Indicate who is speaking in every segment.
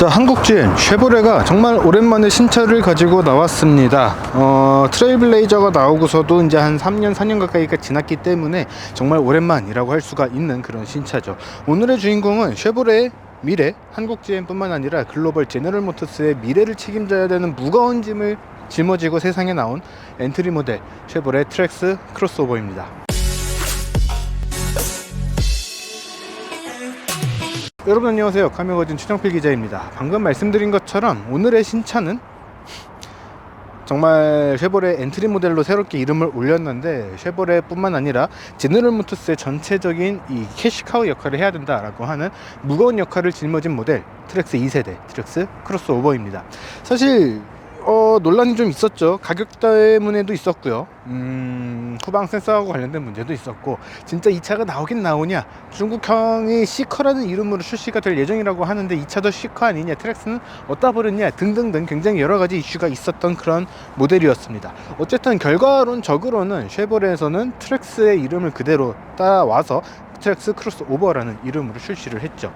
Speaker 1: 자, 한국 GM 쉐보레가 정말 오랜만에 신차를 가지고 나왔습니다. 트레일블레이저가 나오고서도 이제 한 3년 4년 가까이가 지났기 때문에 정말 오랜만이라고 할 수가 있는 그런 신차죠. 오늘의 주인공은 쉐보레의 미래, 한국 GM뿐만 아니라 글로벌 제너럴 모터스의 미래를 책임져야 되는 무거운 짐을 짊어지고 세상에 나온 엔트리 모델 쉐보레 트랙스 크로스오버입니다. 여러분 안녕하세요. 카메거진 최정필 기자입니다. 방금 말씀드린 것처럼 오늘의 신차는 정말 쉐보레 엔트리 모델로 새롭게 이름을 올렸는데, 쉐보레 뿐만 아니라 제너럴 모터스의 전체적인 이 캐시카우 역할을 해야 된다라고 하는 무거운 역할을 짊어진 모델 트랙스 2세대 트랙스 크로스오버입니다. 사실 논란이 좀 있었죠. 가격 때문에도 있었고요. 후방 센서하고 관련된 문제도 있었고, 진짜 이 차가 나오긴 나오냐, 중국형이 C커라는 이름으로 출시가 될 예정이라고 하는데 이 차도 C커 아니냐, 트랙스는 어디다 버렸냐 등등등 굉장히 여러가지 이슈가 있었던 그런 모델이었습니다. 어쨌든 결과론적으로는 쉐보레에서는 트랙스의 이름을 그대로 따라와서 트랙스 크로스오버라는 이름으로 출시를 했죠.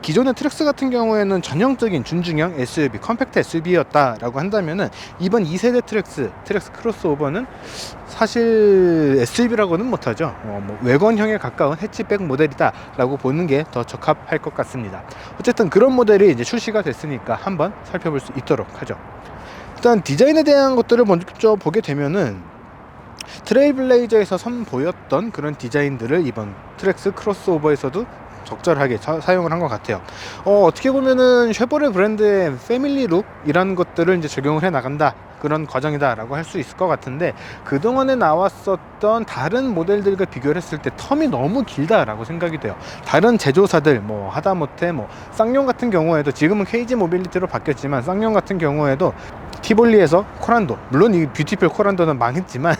Speaker 1: 기존의 트랙스 같은 경우에는 전형적인 준중형 SUV, 컴팩트 SUV였다라고 한다면은, 이번 2세대 트랙스 크로스오버는 사실 SUV라고는 못하죠. 외건형에 가까운 해치백 모델이다라고 보는 게 더 적합할 것 같습니다. 어쨌든 그런 모델이 이제 출시가 됐으니까 한번 살펴볼 수 있도록 하죠. 일단 디자인에 대한 것들을 먼저 보게 되면은, 트레일블레이저에서 선보였던 그런 디자인들을 이번 트랙스 크로스오버에서도 적절하게 사용을 한 것 같아요. 어떻게 보면은 쉐보레 브랜드의 패밀리 룩이라는 것들을 이제 적용을 해 나간다, 그런 과정이다 라고 할 수 있을 것 같은데, 그동안에 나왔었던 다른 모델들과 비교를 했을 때 텀이 너무 길다 라고 생각이 돼요. 다른 제조사들, 하다못해 쌍용 같은 경우에도, 지금은 KG 모빌리티로 바뀌었지만 쌍용 같은 경우에도 티볼리에서 코란도, 물론 이 뷰티풀 코란도는 망했지만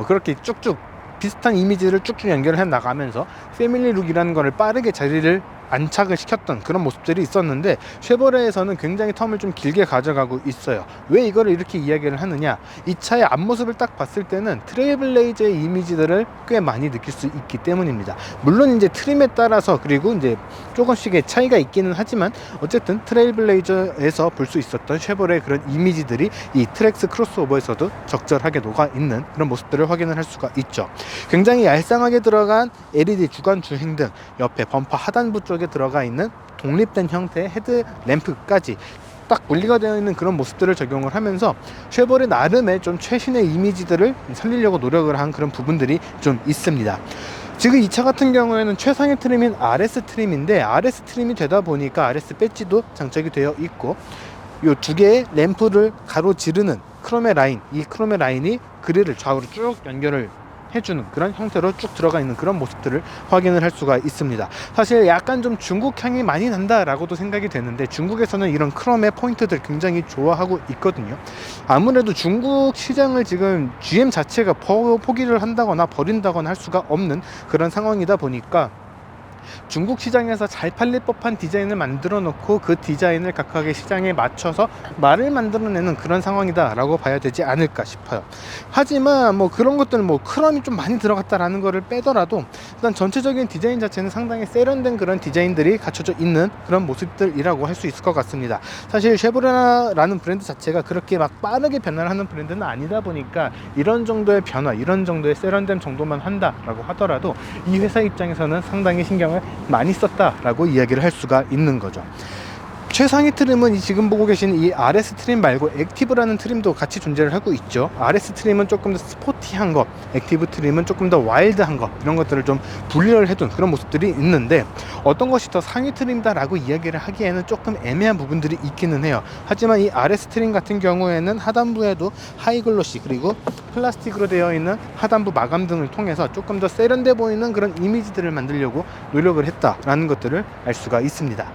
Speaker 1: 그렇게 쭉쭉 비슷한 이미지를 쭉쭉 연결해 나가면서 패밀리 룩이라는 거를 빠르게 자리를 안착을 시켰던 그런 모습들이 있었는데, 쉐보레에서는 굉장히 텀을 좀 길게 가져가고 있어요. 왜 이거를 이렇게 이야기를 하느냐, 이 차의 앞모습을 딱 봤을 때는 트레일블레이저의 이미지들을 꽤 많이 느낄 수 있기 때문입니다. 물론 이제 트림에 따라서, 그리고 이제 조금씩의 차이가 있기는 하지만, 어쨌든 트레일블레이저에서 볼 수 있었던 쉐보레의 그런 이미지들이 이 트랙스 크로스오버에서도 적절하게 녹아있는 그런 모습들을 확인을 할 수가 있죠. 굉장히 얄쌍하게 들어간 LED 주간 주행등, 옆에 범퍼 하단부 쪽에 들어가 있는 독립된 형태의 헤드램프까지 딱 분리가 되어 있는 그런 모습들을 적용을 하면서, 쉐보레 나름의 좀 최신의 이미지들을 살리려고 노력을 한 그런 부분들이 좀 있습니다. 지금 이 차 같은 경우에는 최상의 트림인 RS 트림인데, RS 트림이 되다 보니까 RS 배지도 장착이 되어 있고, 이 두 개의 램프를 가로지르는 크롬의 라인, 이 크롬의 라인이 그릴을 좌우로 쭉 연결을 해주는 그런 형태로 쭉 들어가 있는 그런 모습들을 확인을 할 수가 있습니다. 사실 약간 좀 중국 향이 많이 난다 라고도 생각이 되는데, 중국에서는 이런 크롬의 포인트들 굉장히 좋아하고 있거든요. 아무래도 중국 시장을 지금 GM 자체가 포기를 한다거나 버린다거나 할 수가 없는 그런 상황이다 보니까, 중국 시장에서 잘 팔릴 법한 디자인을 만들어 놓고 그 디자인을 각각의 시장에 맞춰서 말을 만들어내는 그런 상황이다 라고 봐야 되지 않을까 싶어요. 하지만 그런 것들, 크롬이 좀 많이 들어갔다라는 거를 빼더라도, 일단 전체적인 디자인 자체는 상당히 세련된 그런 디자인들이 갖춰져 있는 그런 모습들이라고 할 수 있을 것 같습니다. 사실 쉐보레라는 브랜드 자체가 그렇게 막 빠르게 변화를 하는 브랜드는 아니다 보니까, 이런 정도의 변화, 이런 정도의 세련됨 정도만 한다라고 하더라도 이 회사 입장에서는 상당히 신경을 많이 썼다라고 이야기를 할 수가 있는 거죠. 최상위 트림은 지금 보고 계신 이 RS 트림 말고 액티브라는 트림도 같이 존재를 하고 있죠. RS 트림은 조금 더 스포티한 것, 액티브 트림은 조금 더 와일드한 것, 이런 것들을 좀 분리를 해둔 그런 모습들이 있는데, 어떤 것이 더 상위 트림이다 라고 이야기를 하기에는 조금 애매한 부분들이 있기는 해요. 하지만 이 RS 트림 같은 경우에는 하단부에도 하이글로시, 그리고 플라스틱으로 되어 있는 하단부 마감 등을 통해서 조금 더 세련돼 보이는 그런 이미지들을 만들려고 노력을 했다라는 것들을 알 수가 있습니다.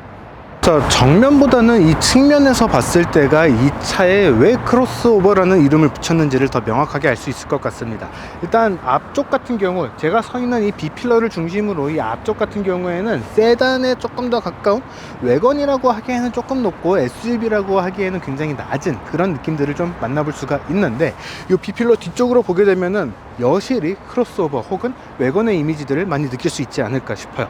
Speaker 1: 자, 정면보다는 이 측면에서 봤을 때가 이 차에 왜 크로스오버라는 이름을 붙였는지를 더 명확하게 알 수 있을 것 같습니다. 일단 앞쪽 같은 경우, 제가 서 있는 이 B필러를 중심으로 이 앞쪽 같은 경우에는 세단에 조금 더 가까운, 외건이라고 하기에는 조금 높고 SUV라고 하기에는 굉장히 낮은 그런 느낌들을 좀 만나볼 수가 있는데, 이 B필러 뒤쪽으로 보게 되면은 여실히 크로스오버 혹은 외건의 이미지들을 많이 느낄 수 있지 않을까 싶어요.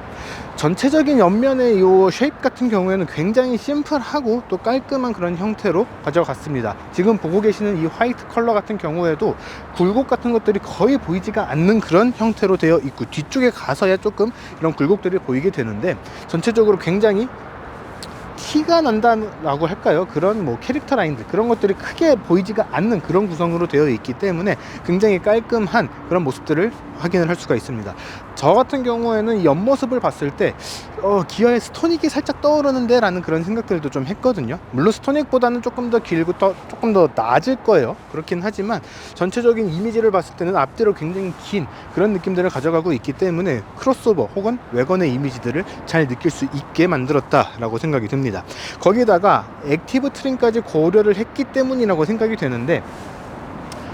Speaker 1: 전체적인 옆면의 이 쉐입 같은 경우에는 굉장히 심플하고 또 깔끔한 그런 형태로 가져갔습니다. 지금 보고 계시는 이 화이트 컬러 같은 경우에도 굴곡 같은 것들이 거의 보이지가 않는 그런 형태로 되어 있고, 뒤쪽에 가서야 조금 이런 굴곡들이 보이게 되는데, 전체적으로 굉장히 티가 난다라고 할까요? 그런 뭐 캐릭터 라인들, 그런 것들이 크게 보이지가 않는 그런 구성으로 되어 있기 때문에 굉장히 깔끔한 그런 모습들을 확인을 할 수가 있습니다. 저 같은 경우에는 옆모습을 봤을 때 기아의 스토닉이 살짝 떠오르는데 라는 그런 생각들도 좀 했거든요. 물론 스토닉보다는 조금 더 길고 조금 더 낮을 거예요. 그렇긴 하지만 전체적인 이미지를 봤을 때는 앞뒤로 굉장히 긴 그런 느낌들을 가져가고 있기 때문에 크로스오버 혹은 외건의 이미지들을 잘 느낄 수 있게 만들었다라고 생각이 듭니다. 거기다가 액티브 트림까지 고려를 했기 때문이라고 생각이 되는데,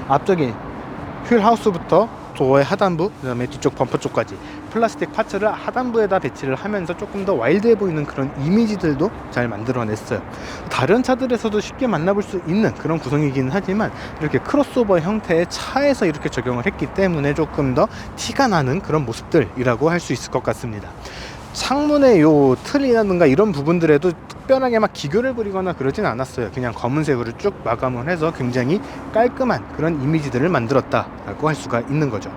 Speaker 1: 앞쪽에 휠하우스부터 도어의 하단부, 그 다음에 뒤쪽 범퍼 쪽까지 플라스틱 파츠를 하단부에다 배치를 하면서 조금 더 와일드해 보이는 그런 이미지들도 잘 만들어냈어요. 다른 차들에서도 쉽게 만나볼 수 있는 그런 구성이긴 하지만 이렇게 크로스오버 형태의 차에서 이렇게 적용을 했기 때문에 조금 더 티가 나는 그런 모습들이라고 할 수 있을 것 같습니다. 창문의 요 틀이라든가 이런 부분들에도 특별하게 막 기교를 부리거나 그러진 않았어요. 그냥 검은색으로 쭉 마감을 해서 굉장히 깔끔한 그런 이미지들을 만들었다라고 할 수가 있는 거죠.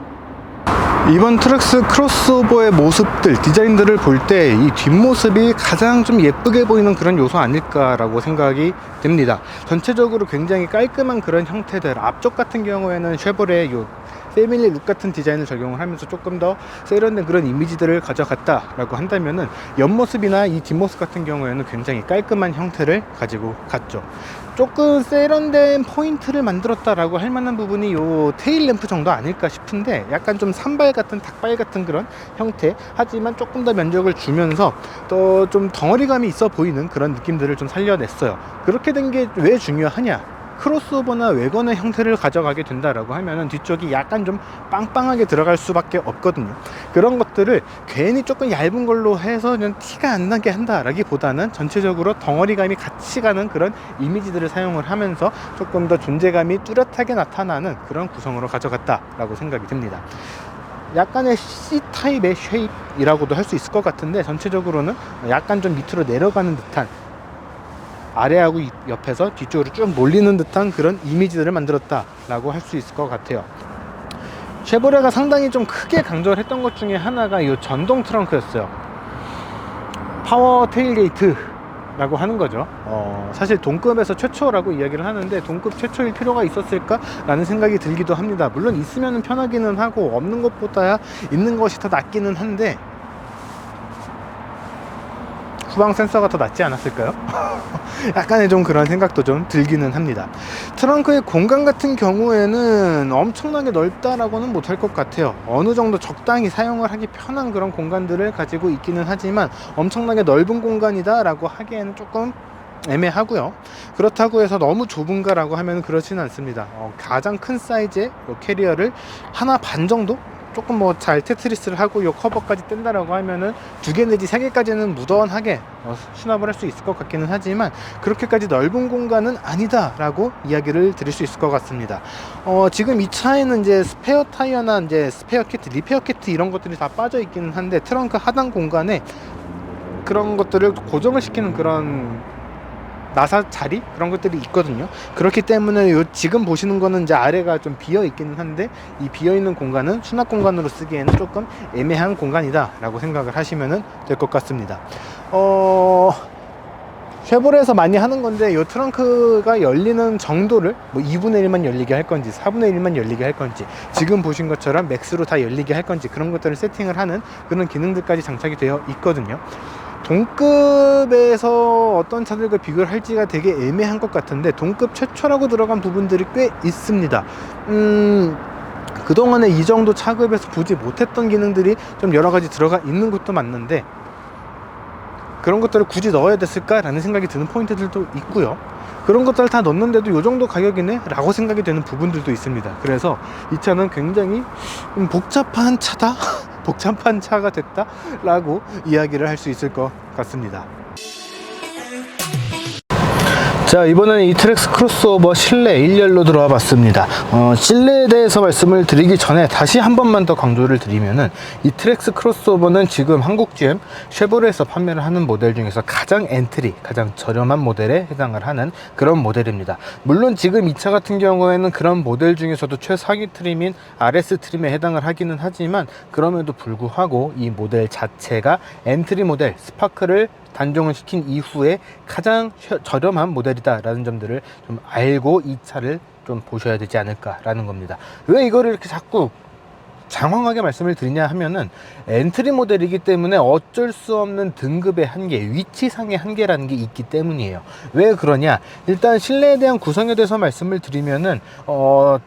Speaker 1: 이번 트랙스 크로스오버의 모습들, 디자인들을 볼 때 이 뒷모습이 가장 좀 예쁘게 보이는 그런 요소 아닐까라고 생각이 됩니다. 전체적으로 굉장히 깔끔한 그런 형태들, 앞쪽 같은 경우에는 쉐보레의 요 패밀리 룩 같은 디자인을 적용을 하면서 조금 더 세련된 그런 이미지들을 가져갔다라고 한다면은, 옆모습이나 이 뒷모습 같은 경우에는 굉장히 깔끔한 형태를 가지고 갔죠. 조금 세련된 포인트를 만들었다라고 할 만한 부분이 요 테일 램프 정도 아닐까 싶은데, 약간 좀 산발 같은 닭발 같은 그런 형태, 하지만 조금 더 면적을 주면서 또 좀 덩어리감이 있어 보이는 그런 느낌들을 좀 살려냈어요. 그렇게 된 게 왜 중요하냐? 크로스오버나 외건의 형태를 가져가게 된다라고 하면은 뒤쪽이 약간 좀 빵빵하게 들어갈 수밖에 없거든요. 그런 것들을 괜히 조금 얇은 걸로 해서 그냥 티가 안 나게 한다라기보다는 전체적으로 덩어리감이 같이 가는 그런 이미지들을 사용을 하면서 조금 더 존재감이 뚜렷하게 나타나는 그런 구성으로 가져갔다라고 생각이 듭니다. 약간의 C타입의 쉐입이라고도 할 수 있을 것 같은데, 전체적으로는 약간 좀 밑으로 내려가는 듯한, 아래하고 옆에서 뒤쪽으로 쭉 몰리는 듯한 그런 이미지들을 만들었다라고 할 수 있을 것 같아요. 쉐보레가 상당히 좀 크게 강조를 했던 것 중에 하나가 이 전동 트렁크였어요. 파워 테일게이트라고 하는 거죠. 사실 동급에서 최초라고 이야기를 하는데, 동급 최초일 필요가 있었을까? 라는 생각이 들기도 합니다. 물론 있으면 편하기는 하고 없는 것보다야 있는 것이 더 낫기는 한데, 후방 센서가 더 낫지 않았을까요? 약간의 좀 그런 생각도 좀 들기는 합니다. 트렁크의 공간 같은 경우에는 엄청나게 넓다라고는 못할 것 같아요. 어느 정도 적당히 사용을 하기 편한 그런 공간들을 가지고 있기는 하지만, 엄청나게 넓은 공간이다 라고 하기에는 조금 애매하고요. 그렇다고 해서 너무 좁은가 라고 하면 그렇지는 않습니다. 가장 큰 사이즈의 캐리어를 하나 반 정도? 조금 뭐 잘 테트리스를 하고 요 커버까지 뗀다라고 하면은 2개 내지 3개까지는 무던하게 수납을 할 수 있을 것 같기는 하지만, 그렇게까지 넓은 공간은 아니다 라고 이야기를 드릴 수 있을 것 같습니다. 지금 이 차에는 이제 스페어 타이어나 이제 스페어 키트, 리페어 키트 이런 것들이 다 빠져 있기는 한데, 트렁크 하단 공간에 그런 것들을 고정을 시키는 그런 나사 자리 그런 것들이 있거든요. 그렇기 때문에 지금 보시는 거는 이제 아래가 좀 비어 있기는 한데, 이 비어 있는 공간은 수납 공간으로 쓰기에는 조금 애매한 공간이다 라고 생각을 하시면 될 것 같습니다. 쉐보레에서 많이 하는 건데, 이 트렁크가 열리는 정도를 뭐 2분의 1만 열리게 할 건지 4분의 1만 열리게 할 건지, 지금 보신 것처럼 맥스로 다 열리게 할 건지, 그런 것들을 세팅을 하는 그런 기능들까지 장착이 되어 있거든요. 동급에서 어떤 차들과 비교를 할지가 되게 애매한 것 같은데, 동급 최초라고 들어간 부분들이 꽤 있습니다. 그동안에 이 정도 차급에서 보지 못했던 기능들이 좀 여러가지 들어가 있는 것도 맞는데, 그런 것들을 굳이 넣어야 됐을까? 라는 생각이 드는 포인트들도 있고요. 그런 것들을 다 넣는데도 이 정도 가격이네? 라고 생각이 되는 부분들도 있습니다. 그래서 이 차는 굉장히 복잡한 차다? 복잡한 차가 됐다? 라고 이야기를 할 수 있을 것 같습니다. 자, 이번에는 이 트랙스 크로스오버 실내 1열로 들어와 봤습니다. 실내에 대해서 말씀을 드리기 전에 다시 한 번만 더 강조를 드리면은 이 트랙스 크로스오버는 지금 한국 GM 쉐보레에서 판매를 하는 모델 중에서 가장 엔트리, 가장 저렴한 모델에 해당을 하는 그런 모델입니다. 물론 지금 이 차 같은 경우에는 그런 모델 중에서도 최상위 트림인 RS 트림에 해당을 하기는 하지만 그럼에도 불구하고 이 모델 자체가 엔트리 모델 스파크를 단종을 시킨 이후에 가장 저렴한 모델이다 라는 점들을 좀 알고 이 차를 좀 보셔야 되지 않을까 라는 겁니다. 왜 이거를 이렇게 자꾸 장황하게 말씀을 드리냐 하면은 엔트리 모델이기 때문에 어쩔 수 없는 등급의 한계, 위치상의 한계라는 게 있기 때문이에요. 왜 그러냐? 일단 실내에 대한 구성에 대해서 말씀을 드리면은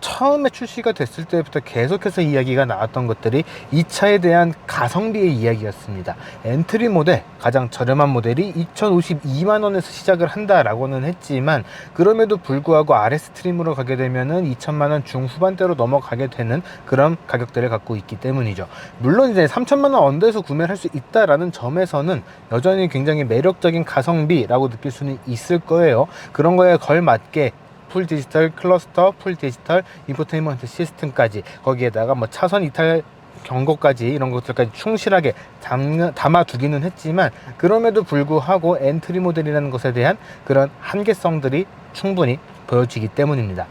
Speaker 1: 처음에 출시가 됐을 때부터 계속해서 이야기가 나왔던 것들이 이 차에 대한 가성비의 이야기였습니다. 엔트리 모델, 가장 저렴한 모델이 2,052만원에서 시작을 한다라고는 했지만 그럼에도 불구하고 RS 트림으로 가게 되면은 2천만원 중후반대로 넘어가게 되는 그런 가격대를 갖고 있기 때문이죠. 물론 이제 3천만원 언더에서 구매를 할 수 있다라는 점에서는 여전히 굉장히 매력적인 가성비라고 느낄 수는 있을 거예요. 그런 거에 걸맞게 풀 디지털 클러스터, 풀 디지털 인포테인먼트 시스템까지, 거기에다가 뭐 차선 이탈 경고까지, 이런 것들까지 충실하게 담아두기는 했지만 그럼에도 불구하고 엔트리 모델이라는 것에 대한 그런 한계성들이 충분히 보여지기 때문입니다.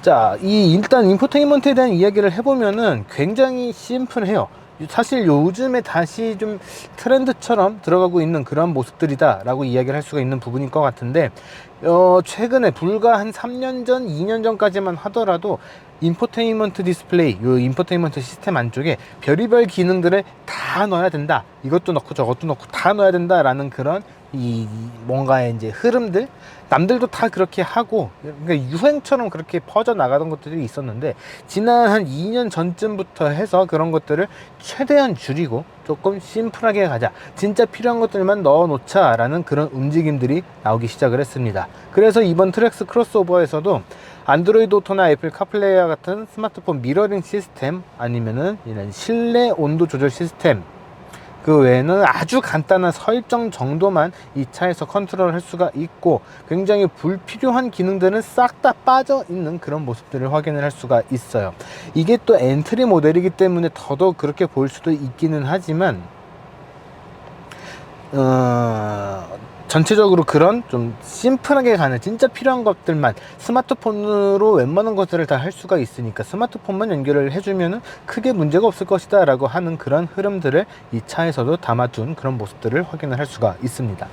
Speaker 1: 자, 일단 인포테인먼트에 대한 이야기를 해보면은 굉장히 심플해요. 사실 요즘에 다시 좀 트렌드처럼 들어가고 있는 그런 모습들이다 라고 이야기를 할 수가 있는 부분인 것 같은데, 최근에 불과 한 3년 전, 2년 전까지만 하더라도 인포테인먼트 디스플레이, 요 인포테인먼트 시스템 안쪽에 별의별 기능들을 다 넣어야 된다, 이것도 넣고 저것도 넣고 다 넣어야 된다 라는 그런 뭔가의 이제 흐름들, 남들도 다 그렇게 하고, 그러니까 유행처럼 그렇게 퍼져 나가던 것들이 있었는데, 지난 한 2년 전쯤부터 해서 그런 것들을 최대한 줄이고 조금 심플하게 가자, 진짜 필요한 것들만 넣어 놓자 라는 그런 움직임들이 나오기 시작을 했습니다. 그래서 이번 트랙스 크로스오버에서도 안드로이드 오토나 애플 카플레이와 같은 스마트폰 미러링 시스템, 아니면은 이런 실내 온도 조절 시스템, 그 외에는 아주 간단한 설정 정도만 이 차에서 컨트롤 할 수가 있고, 굉장히 불필요한 기능들은 싹 다 빠져 있는 그런 모습들을 확인을 할 수가 있어요. 이게 또 엔트리 모델이기 때문에 더더욱 그렇게 보일 수도 있기는 하지만 전체적으로 그런 좀 심플하게 가는, 진짜 필요한 것들만 스마트폰으로 웬만한 것들을 다 할 수가 있으니까 스마트폰만 연결을 해주면은 크게 문제가 없을 것이다 라고 하는 그런 흐름들을 이 차에서도 담아둔 그런 모습들을 확인을 할 수가 있습니다.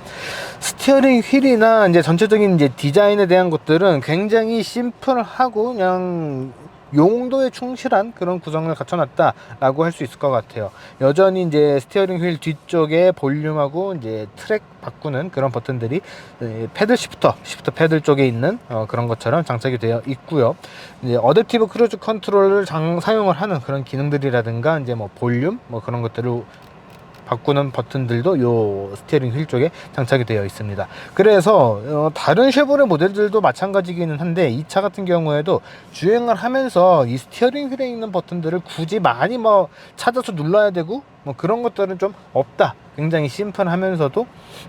Speaker 1: 스티어링 휠이나 이제 전체적인 이제 디자인에 대한 것들은 굉장히 심플하고 그냥 용도에 충실한 그런 구성을 갖춰놨다 라고 할 수 있을 것 같아요. 여전히 이제 스티어링 휠 뒤쪽에 볼륨하고 이제 트랙 바꾸는 그런 버튼들이 패들 시프터 패들 쪽에 있는 그런 것처럼 장착이 되어 있고요. 이제 어댑티브 크루즈 컨트롤을 사용을 하는 그런 기능들이라든가 이제 뭐 볼륨 뭐 그런 것들을 바꾸는 버튼들도 요 스티어링 휠 쪽에 장착이 되어 있습니다. 그래서 다른 쉐보레 모델들도 마찬가지기는 한데, 이 차 같은 경우에도 주행을 하면서 이 스티어링 휠에 있는 버튼들을 굳이 많이 뭐 찾아서 눌러야 되고 뭐 그런 것들은 좀 없다. 굉장히 심플하면서도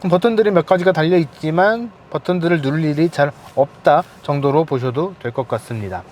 Speaker 1: 버튼들이 몇 가지가 달려 있지만 버튼들을 누를 일이 잘 없다 정도로 보셔도 될 것 같습니다.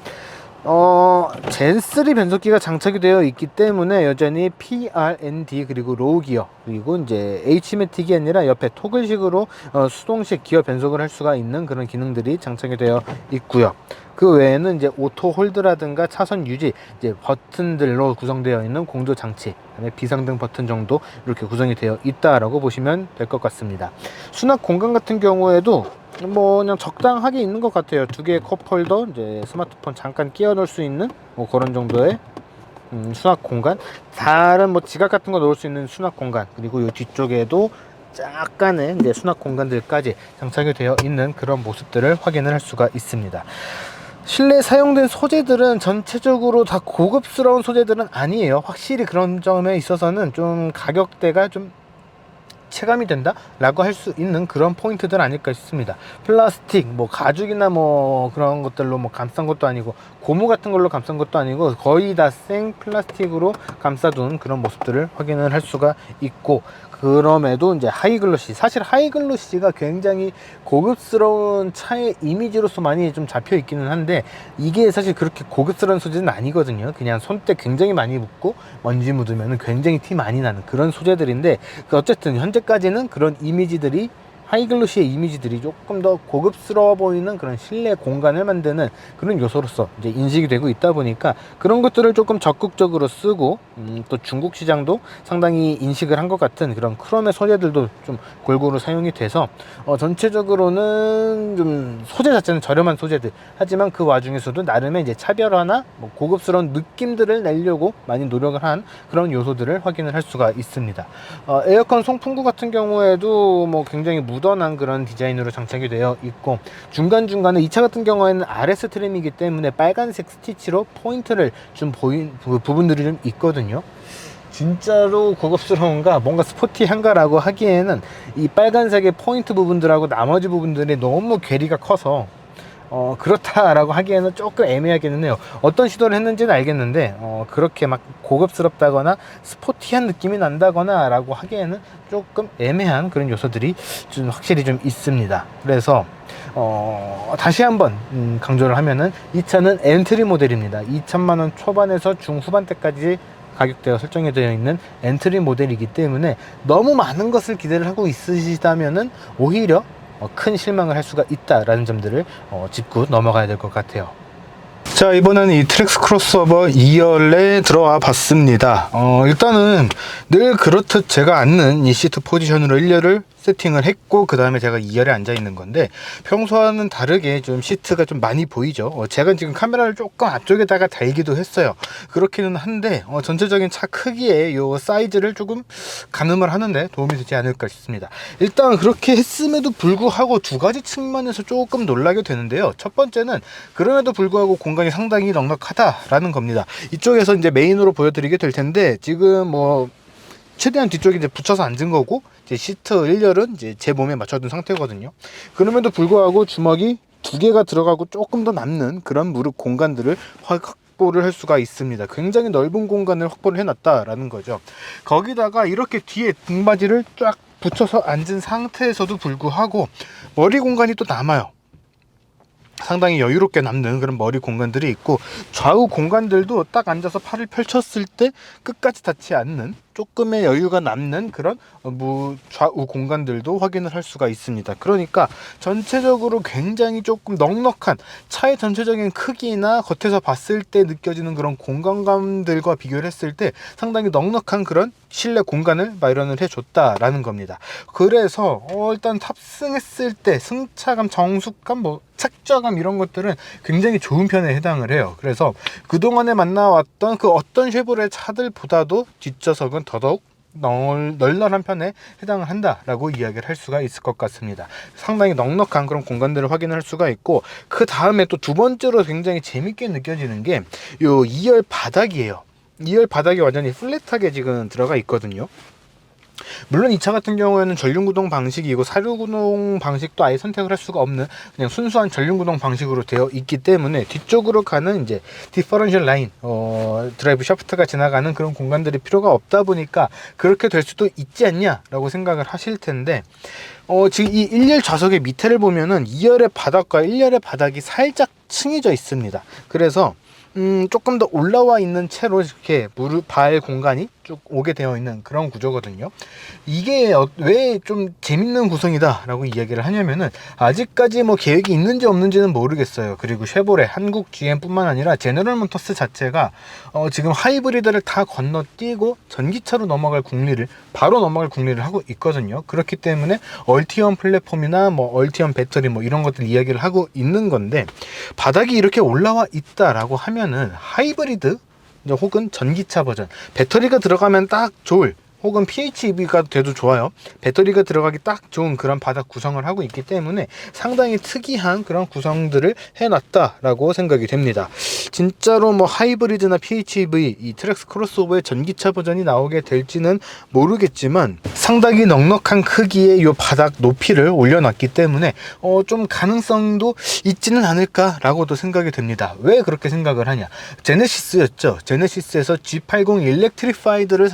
Speaker 1: 젠3 변속기가 장착이 되어 있기 때문에 여전히 PRND 그리고 로우 기어, 그리고 이제 H매틱이 아니라 옆에 토글식으로 수동식 기어 변속을 할 수가 있는 그런 기능들이 장착이 되어 있고요. 그 외에는 이제 오토 홀드라든가 차선 유지, 이제 버튼들로 구성되어 있는 공조 장치, 비상등 버튼 정도 이렇게 구성이 되어 있다라고 보시면 될 것 같습니다. 수납 공간 같은 경우에도 뭐 그냥 적당하게 있는 것 같아요. 두 개의 컵홀더, 이제 스마트폰 잠깐 끼워 넣을 수 있는 뭐 그런 정도의 수납 공간, 다른 뭐 지갑 같은 거 넣을 수 있는 수납 공간, 그리고 이 뒤쪽에도 약간의 이제 수납 공간들까지 장착이 되어 있는 그런 모습들을 확인을 할 수가 있습니다. 실내에 사용된 소재들은 전체적으로 다 고급스러운 소재들은 아니에요. 확실히 그런 점에 있어서는 좀 가격대가 좀 체감이 된다 라고 할 수 있는 그런 포인트들 아닐까 싶습니다. 플라스틱 뭐 가죽이나 뭐 그런 것들로 뭐 감싼 것도 아니고 고무 같은 걸로 감싼 것도 아니고 거의 다 생 플라스틱으로 감싸둔 그런 모습들을 확인을 할 수가 있고, 그럼에도 이제 하이글로시, 사실 하이글로시가 굉장히 고급스러운 차의 이미지로서 많이 좀 잡혀 있기는 한데, 이게 사실 그렇게 고급스러운 소재는 아니거든요. 그냥 손때 굉장히 많이 묻고 먼지 묻으면 굉장히 티 많이 나는 그런 소재들인데, 어쨌든 현재까지는 그런 이미지들이, 하이글로시의 이미지들이 조금 더 고급스러워 보이는 그런 실내 공간을 만드는 그런 요소로서 이제 인식이 되고 있다 보니까 그런 것들을 조금 적극적으로 쓰고, 또 중국 시장도 상당히 인식을 한 것 같은 그런 크롬의 소재들도 좀 골고루 사용이 돼서 전체적으로는 좀 소재 자체는 저렴한 소재들, 하지만 그 와중에서도 나름의 이제 차별화나 뭐 고급스러운 느낌들을 내려고 많이 노력을 한 그런 요소들을 확인을 할 수가 있습니다. 에어컨 송풍구 같은 경우에도 뭐 굉장히 묻어난 그런 디자인으로 장착이 되어 있고, 중간중간에 이 차 같은 경우에는 RS 트림이기 때문에 빨간색 스티치로 포인트를 좀 보인 부분들이 좀 있거든요. 진짜로 고급스러운가, 뭔가 스포티한가 라고 하기에는 이 빨간색의 포인트 부분들하고 나머지 부분들이 너무 괴리가 커서 그렇다라고 하기에는 조금 애매하기는 해요. 어떤 시도를 했는지는 알겠는데 그렇게 막 고급스럽다거나 스포티한 느낌이 난다거나 라고 하기에는 조금 애매한 그런 요소들이 좀 확실히 좀 있습니다. 그래서 다시 한번 강조를 하면은 이 차는 엔트리 모델입니다. 2천만원 초반에서 중후반대까지 가격대가 설정이 되어 있는 엔트리 모델이기 때문에 너무 많은 것을 기대를 하고 있으시다면은 오히려 큰 실망을 할 수가 있다라는 점들을 짚고 넘어가야 될 것 같아요. 자, 이번에는 이 트랙스 크로스오버 2열에 들어와 봤습니다. 일단은 늘 그렇듯 제가 앉는 이 시트 포지션으로 1열을 세팅을 했고, 그 다음에 제가 2열에 앉아 있는 건데, 평소와는 다르게 좀 시트가 좀 많이 보이죠. 제가 지금 카메라를 조금 앞쪽에다가 달기도 했어요. 그렇기는 한데 전체적인 차 크기의 요 사이즈를 조금 가늠을 하는데 도움이 되지 않을까 싶습니다. 일단 그렇게 했음에도 불구하고 두 가지 측면에서 조금 놀라게 되는데요. 첫 번째는 그럼에도 불구하고 공간이 상당히 넉넉하다라는 겁니다. 이쪽에서 이제 메인으로 보여드리게 될 텐데, 지금 뭐 최대한 뒤쪽에 이제 붙여서 앉은 거고, 이제 시트 1열은 이제 제 몸에 맞춰둔 상태거든요. 그럼에도 불구하고 주먹이 두 개가 들어가고 조금 더 남는 그런 무릎 공간들을 확보를 할 수가 있습니다. 굉장히 넓은 공간을 확보를 해놨다라는 거죠. 거기다가 이렇게 뒤에 등받이를 쫙 붙여서 앉은 상태에서도 불구하고 머리 공간이 또 남아요. 상당히 여유롭게 남는 그런 머리 공간들이 있고, 좌우 공간들도 딱 앉아서 팔을 펼쳤을 때 끝까지 닿지 않는 조금의 여유가 남는 그런 좌우 공간들도 확인을 할 수가 있습니다. 그러니까 전체적으로 굉장히 조금 넉넉한, 차의 전체적인 크기나 겉에서 봤을 때 느껴지는 그런 공간감들과 비교를 했을 때 상당히 넉넉한 그런 실내 공간을 마련을 해줬다라는 겁니다. 그래서 일단 탑승했을 때 승차감, 정숙감, 뭐 착좌감 이런 것들은 굉장히 좋은 편에 해당을 해요. 그래서 그동안에 만나왔던 그 어떤 쉐보레 차들보다도 뒷좌석은 더더욱 널널한 편에 해당을 한다라고 이야기를 할 수가 있을 것 같습니다. 상당히 넉넉한 그런 공간들을 확인할 수가 있고, 그 다음에 또 두 번째로 굉장히 재밌게 느껴지는 게 요 2열 바닥이에요. 2열 바닥이 완전히 플랫하게 지금 들어가 있거든요. 물론 이 차 같은 경우에는 전륜구동 방식이고 사륜구동 방식도 아예 선택을 할 수가 없는 그냥 순수한 전륜구동 방식으로 되어 있기 때문에 뒤쪽으로 가는 이제 디퍼런셜 라인, 드라이브 샤프트가 지나가는 그런 공간들이 필요가 없다 보니까 그렇게 될 수도 있지 않냐라고 생각을 하실 텐데, 지금 이 1열 좌석의 밑에를 보면은 2열의 바닥과 1열의 바닥이 살짝 층해져 있습니다. 그래서 조금 더 올라와 있는 채로 이렇게 발 공간이 쭉 오게 되어 있는 그런 구조거든요. 이게 왜 좀 재밌는 구성이다 라고 이야기를 하냐면은, 아직까지 뭐 계획이 있는지 없는지는 모르겠어요. 그리고 쉐보레, 한국 GM 뿐만 아니라 제너럴 모터스 자체가 지금 하이브리드를 다 건너뛰고 전기차로 바로 넘어갈 궁리를 하고 있거든요. 그렇기 때문에 얼티엄 플랫폼이나 뭐 얼티엄 배터리 뭐 이런 것들 이야기를 하고 있는 건데, 바닥이 이렇게 올라와 있다라고 하면은 하이브리드 혹은 전기차 버전, 배터리가 들어가면 딱 좋을 혹은 PHEV가 돼도 좋아요. 배터리가 들어가기 딱 좋은 그런 바닥 구성을 하고 있기 때문에 상당히 특이한 그런 구성들을 해놨다라고 생각이 됩니다. 진짜로 뭐 하이브리드나 PHEV, 이 트랙스 크로스오버의 전기차 버전이 나오게 될지는 모르겠지만 상당히 넉넉한 크기의 이 바닥 높이를 올려놨기 때문에 좀 가능성도 있지는 않을까라고도 생각이 됩니다. 왜 그렇게 생각을 하냐? 제네시스였죠. 제네시스에서 G80 일렉트리파이드를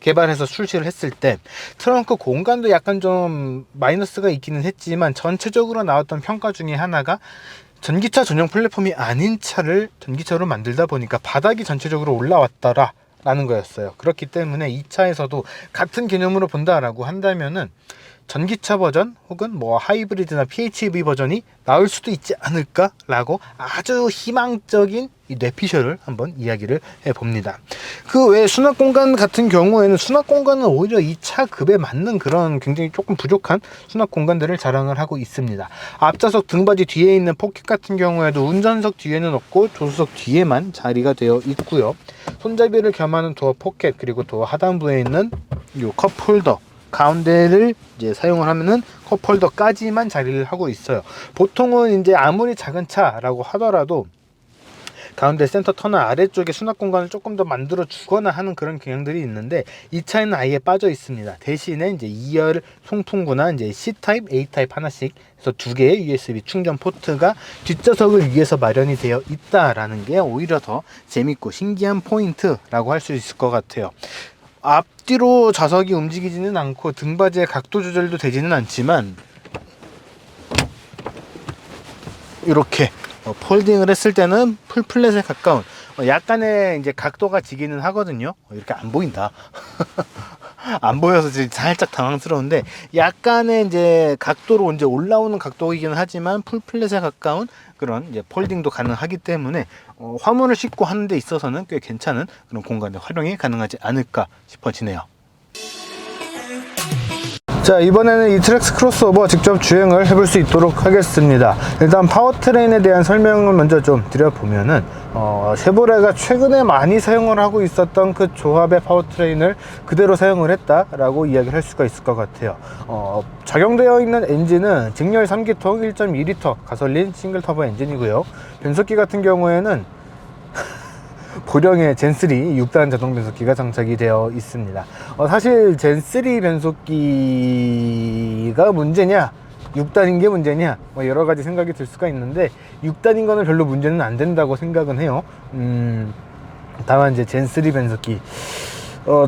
Speaker 1: 개발해서 출시를 했을 때 트렁크 공간도 약간 좀 마이너스가 있기는 했지만 전체적으로 나왔던 평가 중에 하나가 전기차 전용 플랫폼이 아닌 차를 전기차로 만들다 보니까 바닥이 전체적으로 올라왔더라 라는 거였어요. 그렇기 때문에 이 차에서도 같은 개념으로 본다라고 한다면은 전기차 버전 혹은 뭐 하이브리드나 PHEV 버전이 나올 수도 있지 않을까라고 아주 희망적인 이 뇌피셜을 한번 이야기를 해봅니다. 그 외 수납 공간 같은 경우에는 수납 공간은 오히려 이 차 급에 맞는 그런 굉장히 조금 부족한 수납 공간들을 자랑을 하고 있습니다. 앞좌석 등받이 뒤에 있는 포켓 같은 경우에도 운전석 뒤에는 없고 조수석 뒤에만 자리가 되어 있고요. 손잡이를 겸하는 도어 포켓 그리고 도어 하단부에 있는 이 컵홀더 가운데를 이제 사용을 하면은 컵홀더까지만 자리를 하고 있어요. 보통은 이제 아무리 작은 차라고 하더라도 가운데 센터 터널 아래쪽에 수납 공간을 조금 더 만들어 주거나 하는 그런 경향들이 있는데 이 차에는 아예 빠져 있습니다. 대신에 이제 2열 송풍구나 이제 C타입, A타입 하나씩 해서 두 개의 USB 충전 포트가 뒷좌석을 위해서 마련이 되어 있다라는 게 오히려 더 재밌고 신기한 포인트라고 할 수 있을 것 같아요. 앞뒤로 좌석이 움직이지는 않고 등받이의 각도 조절도 되지는 않지만 이렇게 폴딩을 했을 때는 풀플랫에 가까운 약간의 이제 각도가 지기는 하거든요. 이렇게 안 보인다. 안 보여서 지금 살짝 당황스러운데 약간의 이제 각도로 이제 올라오는 각도이긴 하지만 풀플랫에 가까운 그런 이제 폴딩도 가능하기 때문에 화물을 싣고 하는 데 있어서는 꽤 괜찮은 그런 공간의 활용이 가능하지 않을까 싶어지네요. 자, 이번에는 이 트랙스 크로스오버 직접 주행을 해볼 수 있도록 하겠습니다. 일단 파워트레인에 대한 설명을 먼저 좀 드려보면은 쉐보레가 최근에 많이 사용을 하고 있었던 그 조합의 파워트레인을 그대로 사용을 했다라고 이야기를 할 수가 있을 것 같아요. 적용되어 있는 엔진은 직렬 3기통 1.2L 가솔린 싱글 터보 엔진이고요. 변속기 같은 경우에는 고령의 젠3 6단 자동 변속기가 장착이 되어 있습니다. 사실 젠3 변속기가 문제냐 6단인 게 문제냐 뭐 여러 가지 생각이 들 수가 있는데 6단인 거는 별로 문제는 안 된다고 생각은 해요. 다만 이제 젠3 변속기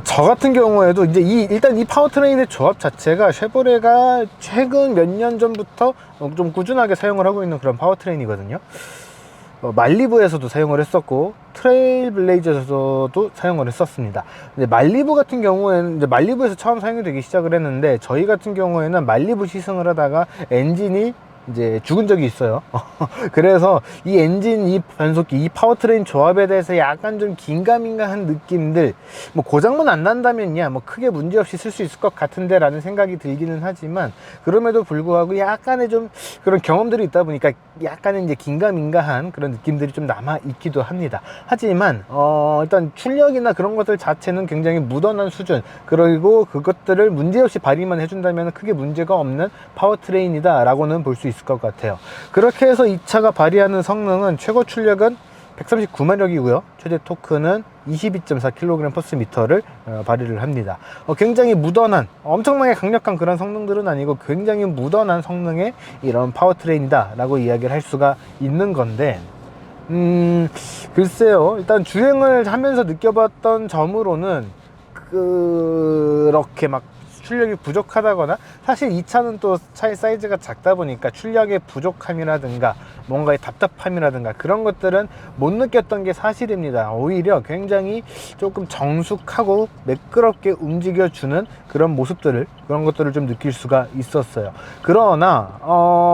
Speaker 1: 저 같은 경우에도 이제 일단 이 파워트레인의 조합 자체가 쉐보레가 최근 몇 년 전부터 좀 꾸준하게 사용을 하고 있는 그런 파워트레인이거든요. 말리부에서도 사용을 했었고 트레일블레이저에서도 사용을 했었습니다. 이제 말리부 같은 경우에는 이제 말리부에서 처음 사용이 되기 시작을 했는데 저희 같은 경우에는 말리부 시승을 하다가 엔진이 이제 죽은 적이 있어요. 그래서 이 엔진, 이 변속기, 이 파워트레인 조합에 대해서 약간 좀 긴가민가한 느낌들, 뭐 고장만 안 난다면야 뭐 크게 문제 없이 쓸 수 있을 것 같은데 라는 생각이 들기는 하지만 그럼에도 불구하고 약간의 좀 그런 경험들이 있다 보니까 약간의 이제 긴가민가한 그런 느낌들이 좀 남아 있기도 합니다. 하지만 일단 출력이나 그런 것들 자체는 굉장히 무던한 수준, 그리고 그것들을 문제없이 발휘만 해준다면 크게 문제가 없는 파워트레인이다 라고는 볼 수 있을 것 같아요. 그렇게 해서 이 차가 발휘하는 성능은 최고 출력은 139마력이고요 최대 토크는 22.4kg/m를 발휘를 합니다. 굉장히 무던한, 엄청나게 강력한 그런 성능들은 아니고 굉장히 무던한 성능의 이런 파워트레인이다 라고 이야기를 할 수가 있는 건데 글쎄요, 일단 주행을 하면서 느껴봤던 점으로는 그렇게 막 출력이 부족하다거나, 사실 이 차는 또 차의 사이즈가 작다 보니까 출력의 부족함이라든가 뭔가의 답답함이라든가 그런 것들은 못 느꼈던 게 사실입니다. 오히려 굉장히 조금 정숙하고 매끄럽게 움직여주는 그런 모습들을, 그런 것들을 좀 느낄 수가 있었어요. 그러나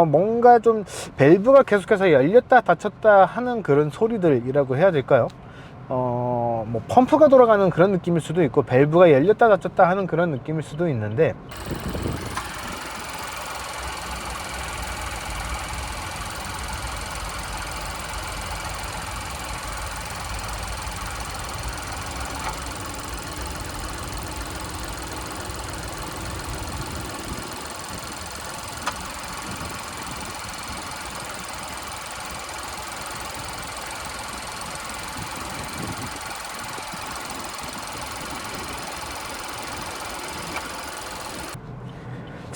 Speaker 1: 뭔가 좀 밸브가 계속해서 열렸다 닫혔다 하는 그런 소리들이라고 해야 될까요? 뭐 펌프가 돌아가는 그런 느낌일 수도 있고 밸브가 열렸다 닫혔다 하는 그런 느낌일 수도 있는데,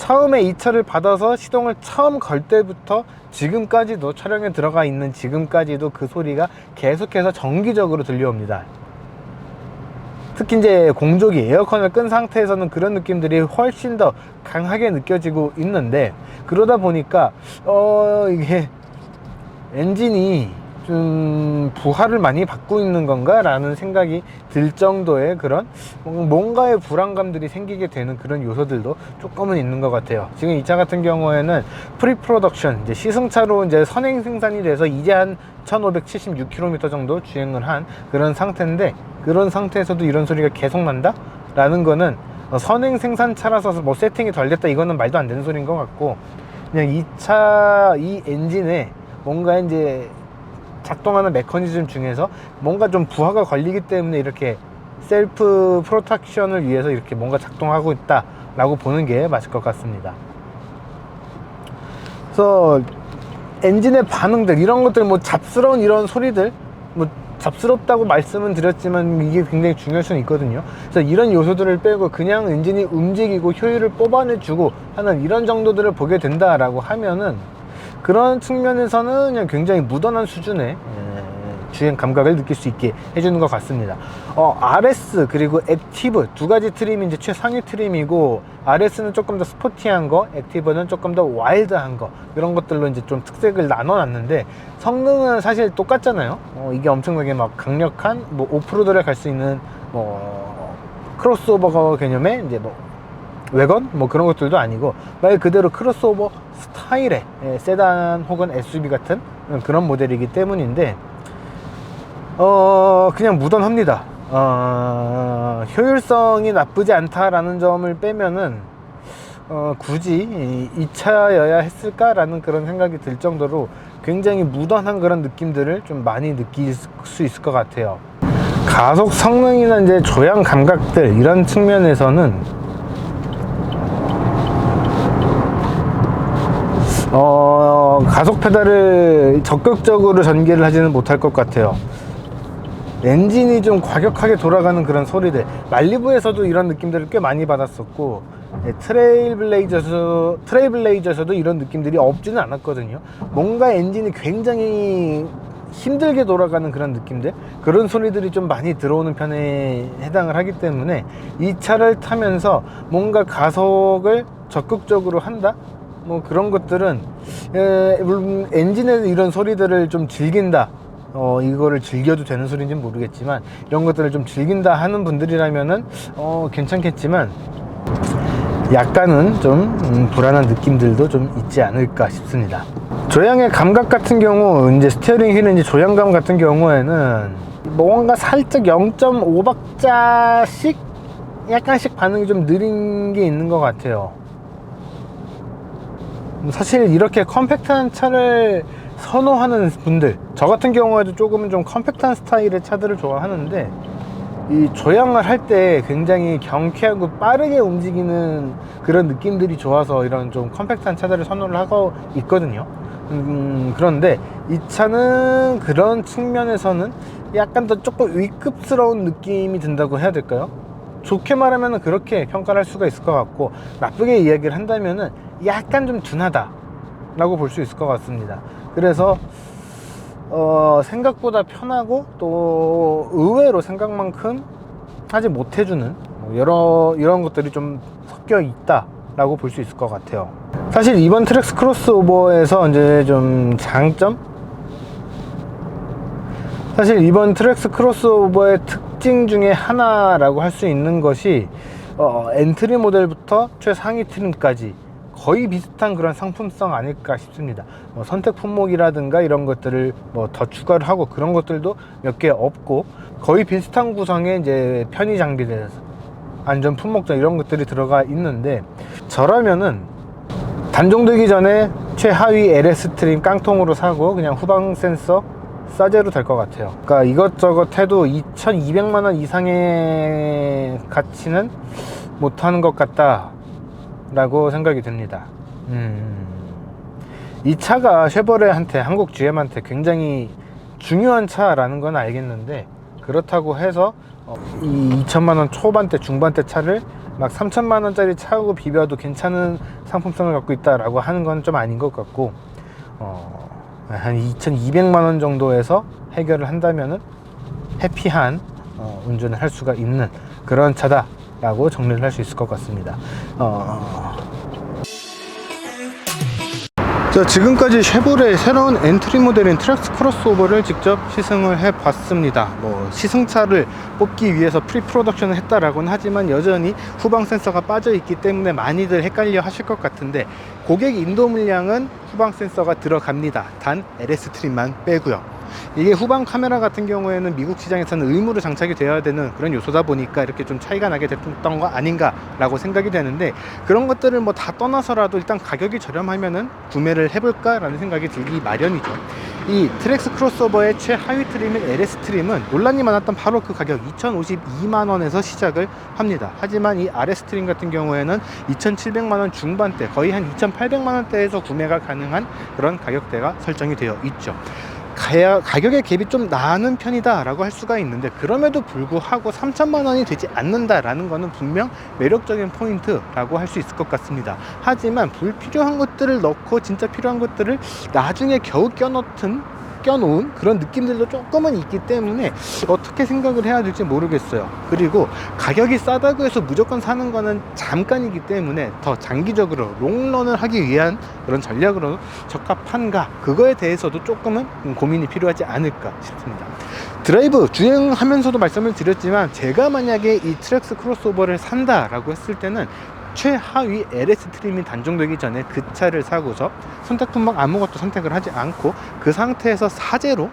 Speaker 1: 처음에 이 차를 받아서 시동을 처음 걸 때부터 지금까지도, 촬영에 들어가 있는 지금까지도 그 소리가 계속해서 정기적으로 들려옵니다. 특히 이제 공조기, 에어컨을 끈 상태에서는 그런 느낌들이 훨씬 더 강하게 느껴지고 있는데, 그러다 보니까 이게 엔진이 좀 부하를 많이 받고 있는 건가 라는 생각이 들 정도의 그런 뭔가의 불안감들이 생기게 되는 그런 요소들도 조금은 있는 것 같아요. 지금 이 차 같은 경우에는 프리 프로덕션, 이제 시승차로 이제 선행 생산이 돼서 이제 한 1576km 정도 주행을 한 그런 상태인데, 그런 상태에서도 이런 소리가 계속 난다? 라는 거는 선행 생산차라서 뭐 세팅이 덜 됐다, 이거는 말도 안 되는 소리인 것 같고, 그냥 이 차, 이 엔진에 뭔가 이제 작동하는 메커니즘 중에서 뭔가 좀 부하가 걸리기 때문에 이렇게 셀프 프로텍션을 위해서 이렇게 뭔가 작동하고 있다 라고 보는 게 맞을 것 같습니다. 그래서 엔진의 반응들, 이런 것들, 뭐 잡스러운 이런 소리들, 뭐 잡스럽다고 말씀은 드렸지만 이게 굉장히 중요할 수는 있거든요. 그래서 이런 요소들을 빼고 그냥 엔진이 움직이고 효율을 뽑아내주고 하는 이런 정도들을 보게 된다라고 하면은, 그런 측면에서는 그냥 굉장히 무던한 수준의 주행 감각을 느낄 수 있게 해주는 것 같습니다. RS 그리고 액티브 두 가지 트림이 이제 최상위 트림이고, RS는 조금 더 스포티한 거, 액티브는 조금 더 와일드한 거, 이런 것들로 이제 좀 특색을 나눠 놨는데, 성능은 사실 똑같잖아요. 이게 엄청나게 막 강력한 뭐 오프로드를 갈 수 있는 뭐 크로스오버 개념의 이제 뭐 외건 뭐 그런 것들도 아니고, 말 그대로 크로스오버 스타일의 세단 혹은 SUV 같은 그런 모델이기 때문인데, 그냥 무던합니다. 효율성이 나쁘지 않다라는 점을 빼면은 굳이 이 차여야 했을까라는 그런 생각이 들 정도로 굉장히 무던한 그런 느낌들을 좀 많이 느낄 수 있을 것 같아요. 가속 성능이나 이제 조향 감각들, 이런 측면에서는 가속 페달을 적극적으로 전개를 하지는 못할 것 같아요. 엔진이 좀 과격하게 돌아가는 그런 소리들, 말리부에서도 이런 느낌들을 꽤 많이 받았었고, 트레일블레이저에서도 이런 느낌들이 없지는 않았거든요. 뭔가 엔진이 굉장히 힘들게 돌아가는 그런 느낌들, 그런 소리들이 좀 많이 들어오는 편에 해당을 하기 때문에, 이 차를 타면서 뭔가 가속을 적극적으로 한다? 뭐 그런 것들은 물론 엔진에서 이런 소리들을 좀 즐긴다, 이거를 즐겨도 되는 소리인지는 모르겠지만 이런 것들을 좀 즐긴다 하는 분들이라면은 괜찮겠지만, 약간은 좀 불안한 느낌들도 좀 있지 않을까 싶습니다. 조향의 감각 같은 경우, 이제 스티어링 휠은 이제 조향감 같은 경우에는 뭔가 살짝 0.5박자씩 약간씩 반응이 좀 느린 게 있는 것 같아요. 사실 이렇게 컴팩트한 차를 선호하는 분들, 저 같은 경우에도 조금은 좀 컴팩트한 스타일의 차들을 좋아하는데, 이 조향을 할 때 굉장히 경쾌하고 빠르게 움직이는 그런 느낌들이 좋아서 이런 좀 컴팩트한 차들을 선호를 하고 있거든요. 그런데 이 차는 그런 측면에서는 약간 더 조금 위급스러운 느낌이 든다고 해야 될까요? 좋게 말하면 그렇게 평가를 할 수가 있을 것 같고, 나쁘게 이야기를 한다면 약간 좀 둔하다 라고 볼 수 있을 것 같습니다. 그래서 생각보다 편하고, 또 의외로 생각만큼 하지 못해주는 이런 것들이 좀 섞여 있다 라고 볼 수 있을 것 같아요. 사실 이번 트랙스 크로스오버에서 이제 좀 장점, 사실 이번 트랙스 크로스오버의 특징 중에 하나라고 할 수 있는 것이 엔트리 모델부터 최상위 트림까지 거의 비슷한 그런 상품성 아닐까 싶습니다. 선택 품목이라든가 이런 것들을 뭐 더 추가를 하고 그런 것들도 몇 개 없고, 거의 비슷한 구성의 이제 편의 장비들, 안전 품목장 이런 것들이 들어가 있는데, 저라면은 단종되기 전에 최하위 LS 트림 깡통으로 사고 그냥 후방 센서 싸제로 될 것 같아요. 그러니까 이것저것 해도 2,200만원 이상의 가치는 못하는 것 같다 라고 생각이 듭니다. 이 차가 쉐보레한테, 한국 GM한테 굉장히 중요한 차라는 건 알겠는데, 그렇다고 해서 이 2천만원 초반대 중반대 차를 막 3천만 원짜리 차하고 비벼도 괜찮은 상품성을 갖고 있다라고 하는 건 좀 아닌 것 같고, 한 2,200만 원 정도에서 해결을 한다면은 해피한 운전을 할 수가 있는 그런 차다라고 정리를 할 수 있을 것 같습니다. 자, 지금까지 쉐보레의 새로운 엔트리 모델인 트랙스 크로스오버를 직접 시승을 해 봤습니다. 뭐 시승차를 뽑기 위해서 프리 프로덕션을 했다라고는 하지만 여전히 후방 센서가 빠져 있기 때문에 많이들 헷갈려 하실 것 같은데, 고객 인도 물량은 후방 센서가 들어갑니다. 단 LS 트림만 빼고요. 이게 후방 카메라 같은 경우에는 미국 시장에서는 의무로 장착이 되어야 되는 그런 요소다 보니까 이렇게 좀 차이가 나게 됐던 거 아닌가 라고 생각이 되는데, 그런 것들을 뭐 다 떠나서라도 일단 가격이 저렴하면은 구매를 해볼까 라는 생각이 들기 마련이죠. 이 트랙스 크로스오버의 최하위 트림인 LS 트림은 논란이 많았던 바로 그 가격 2,052만원에서 시작을 합니다. 하지만 이 RS 트림 같은 경우에는 2,700만원 중반대, 거의 한 2,800만원대에서 구매가 가능한 그런 가격대가 설정이 되어 있죠. 가격의 갭이 좀 나는 편이다 라고 할 수가 있는데, 그럼에도 불구하고 3천만 원이 되지 않는다 라는 것은 분명 매력적인 포인트라고 할 수 있을 것 같습니다. 하지만 불필요한 것들을 넣고 진짜 필요한 것들을 나중에 겨우 껴놓은 그런 느낌들도 조금은 있기 때문에 어떻게 생각을 해야 될지 모르겠어요. 그리고 가격이 싸다고 해서 무조건 사는 거는 잠깐이기 때문에 더 장기적으로 롱런을 하기 위한 그런 전략으로 적합한가, 그거에 대해서도 조금은 고민이 필요하지 않을까 싶습니다. 드라이브 주행하면서도 말씀을 드렸지만, 제가 만약에 이 트랙스 크로스오버를 산다라고 했을 때는 최하위 LS 트림이 단종되기 전에 그 차를 사고서 선택품목 아무것도 선택을 하지 않고 그 상태에서 사제로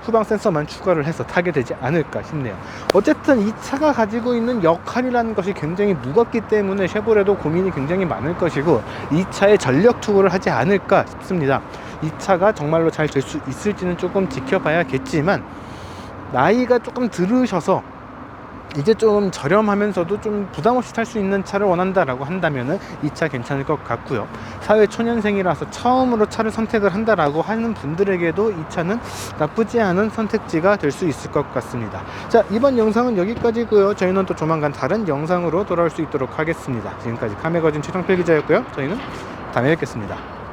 Speaker 1: 후방 센서만 추가를 해서 타게 되지 않을까 싶네요. 어쨌든 이 차가 가지고 있는 역할이라는 것이 굉장히 무겁기 때문에 쉐보레도 고민이 굉장히 많을 것이고, 이 차에 전력 투구를 하지 않을까 싶습니다. 이 차가 정말로 잘 될 수 있을지는 조금 지켜봐야겠지만, 나이가 조금 들으셔서 이제 좀 저렴하면서도 좀 부담없이 탈 수 있는 차를 원한다라고 한다면은 이 차 괜찮을 것 같고요. 사회 초년생이라서 처음으로 차를 선택을 한다라고 하는 분들에게도 이 차는 나쁘지 않은 선택지가 될 수 있을 것 같습니다. 자, 이번 영상은 여기까지고요. 저희는 또 조만간 다른 영상으로 돌아올 수 있도록 하겠습니다. 지금까지 카메거진 최정필 기자였고요. 저희는 다음에 뵙겠습니다.